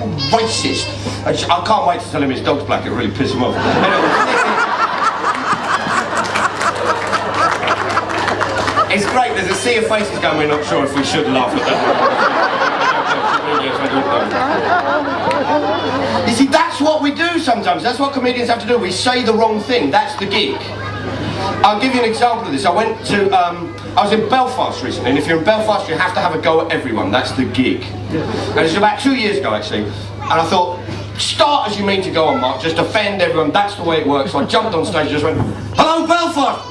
total racist. I can't wait to tell him his dog's black, it really pisses him off. Anyway, it's great, there's a sea of faces going, we're not sure if we should laugh at that. You see, that's what we do sometimes, that's what comedians have to do, we say the wrong thing, that's the gig. I'll give you an example of this. I was in Belfast recently, and if you're in Belfast you have to have a go at everyone, that's the gig. And it's about 2 years ago actually, and I thought, start as you mean to go on, Mark, just offend everyone, that's the way it works. So I jumped on stage and just went, hello Belfast!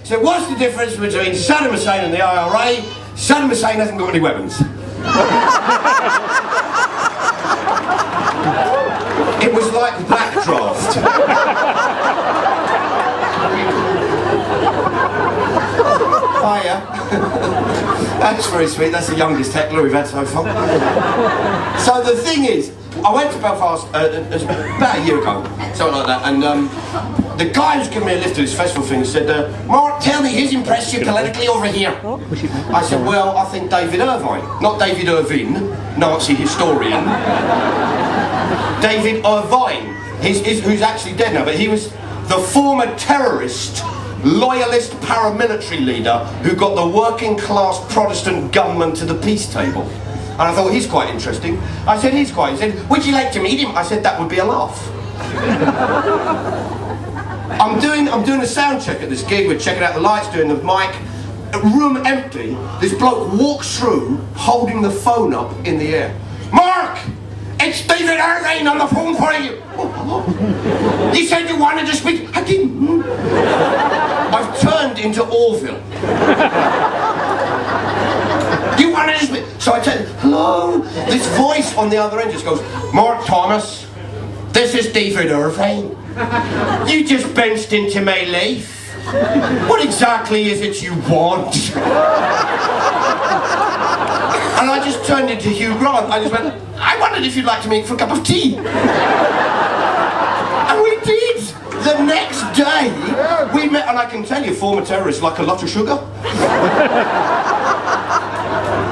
So what's the difference between Saddam Hussein and the IRA? Saddam Hussein hasn't got any weapons. It was like Backdraft. Hiya. That's very sweet, that's the youngest heckler we've had so far. So the thing is, I went to Belfast about a year ago, something like that, and the guy who's given me a lift to this festival thing said, Mark, tell me who's impressed you politically over here. I said, well, I think David Irvine, not David Irvine, Nazi historian. David Irvine, who's actually dead now, but he was the former terrorist, loyalist paramilitary leader who got the working class Protestant gunman to the peace table. And I thought, he's quite interesting. I said, he's quite. He said, would you like to meet him? I said, that would be a laugh. I'm doing a sound check at this gig, we're checking out the lights, doing the mic. Room empty, this bloke walks through holding the phone up in the air. Mark! It's David Irvine on the phone for you! You said you wanted to speak. I didn't. I've turned into Orville. You wanted to speak. So I said, hello? This voice on the other end just goes, Mark Thomas, this is David Irvine. You just benched into my life. What exactly is it you want? And I just turned into Hugh Grant. I just went, I wondered if you'd like to meet for a cup of tea. And we did. The next day, we met, and I can tell you, former terrorists like a lot of sugar.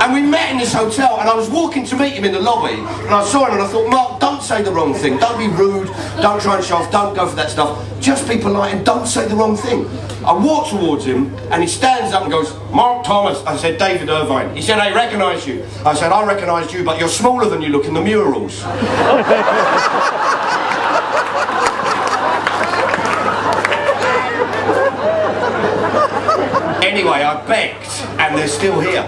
And we met in this hotel, and I was walking to meet him in the lobby, and I saw him and I thought, Mark, don't say the wrong thing, don't be rude, don't try and show off, don't go for that stuff, just be polite and don't say the wrong thing. I walk towards him, and he stands up and goes, Mark Thomas. I said, David Irvine. He said, I recognise you. I said, I recognised you, but you're smaller than you look in the murals. Anyway, I begged, and they're still here.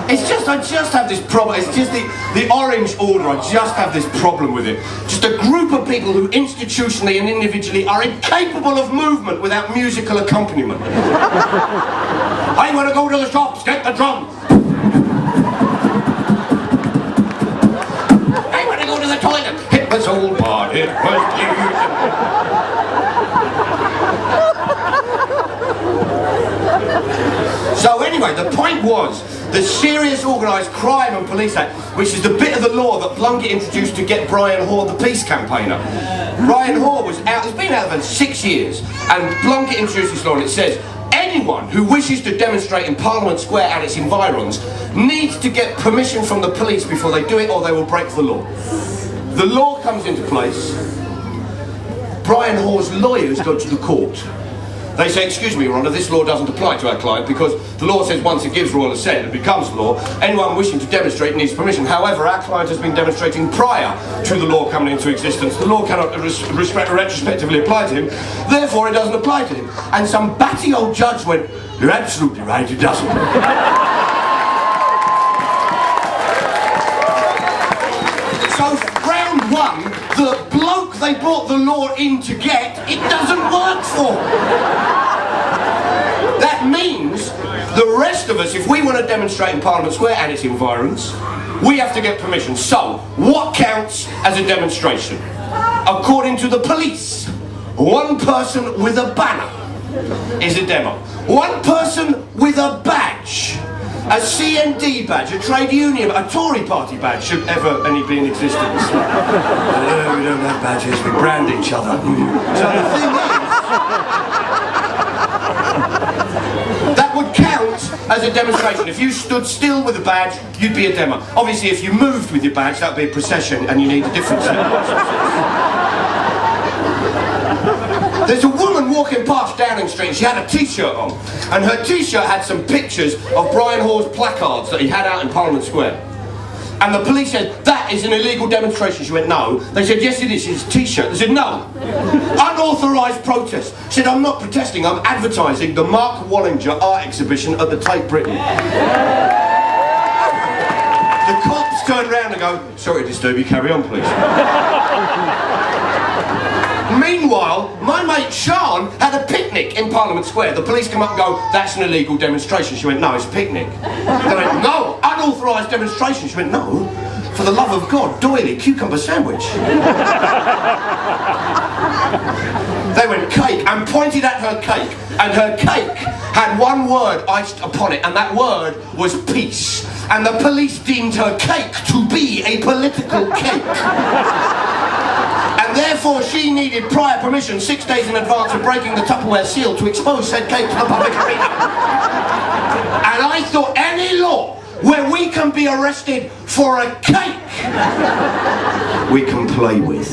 It's just, I just have this problem, it's just the Orange Order, I just have this problem with it. Just a group of people who institutionally and individually are incapable of movement without musical accompaniment. I want to go to the shops, get the drum. I want to go to the toilet, hit the soul bar, hit the So anyway, the point was, the Serious Organised Crime and Police Act, which is the bit of the law that Blunkett introduced to get Brian Hoare the peace campaigner. Brian Hoare was out, it's been out for 6 years, and Blunkett introduced this law, and it says, anyone who wishes to demonstrate in Parliament Square and its environs needs to get permission from the police before they do it, or they will break the law. The law comes into place, Brian Hoare's lawyers go to the court. They say, excuse me, Your Honour, this law doesn't apply to our client because the law says once it gives royal assent, it becomes law. Anyone wishing to demonstrate needs permission. However, our client has been demonstrating prior to the law coming into existence. The law cannot retrospectively apply to him, therefore it doesn't apply to him. And some batty old judge went, you're absolutely right, it doesn't. So, round one, the bloke they brought the law in to get, it doesn't work for. That means the rest of us, if we want to demonstrate in Parliament Square and its environs, we have to get permission. So, what counts as a demonstration? According to the police, one person with a banner is a demo. One person with a badge, a CND badge, a trade union, a Tory party badge, should ever any be in existence. We don't have badges, we brand each other. So the thing is, that would count as a demonstration. If you stood still with a badge, you'd be a demo. Obviously, if you moved with your badge, that'd be a procession, and you need a different set of licenses. There's a woman walking past Downing Street, she had a t-shirt on, and her t-shirt had some pictures of Brian Hoare's placards that he had out in Parliament Square. And the police said, that is an illegal demonstration. She went, no. They said, yes it is, it's a t-shirt. They said, no. Unauthorised protest. She said, I'm not protesting, I'm advertising the Mark Wallinger art exhibition at the Tate Britain. The cops turned around and go, sorry to disturb you, carry on please. Meanwhile, my mate Sean had a picnic in Parliament Square. The police come up and go, that's an illegal demonstration. She went, no, it's a picnic. They went, no, unauthorised demonstration. She went, no, for the love of God, doily, cucumber sandwich. They went, cake, and pointed at her cake. And her cake had one word iced upon it, and that word was peace. And the police deemed her cake to be a political cake. And therefore she needed prior permission 6 days in advance of breaking the Tupperware seal to expose said cake to the public arena. And I thought any law where we can be arrested for a cake, we can play with.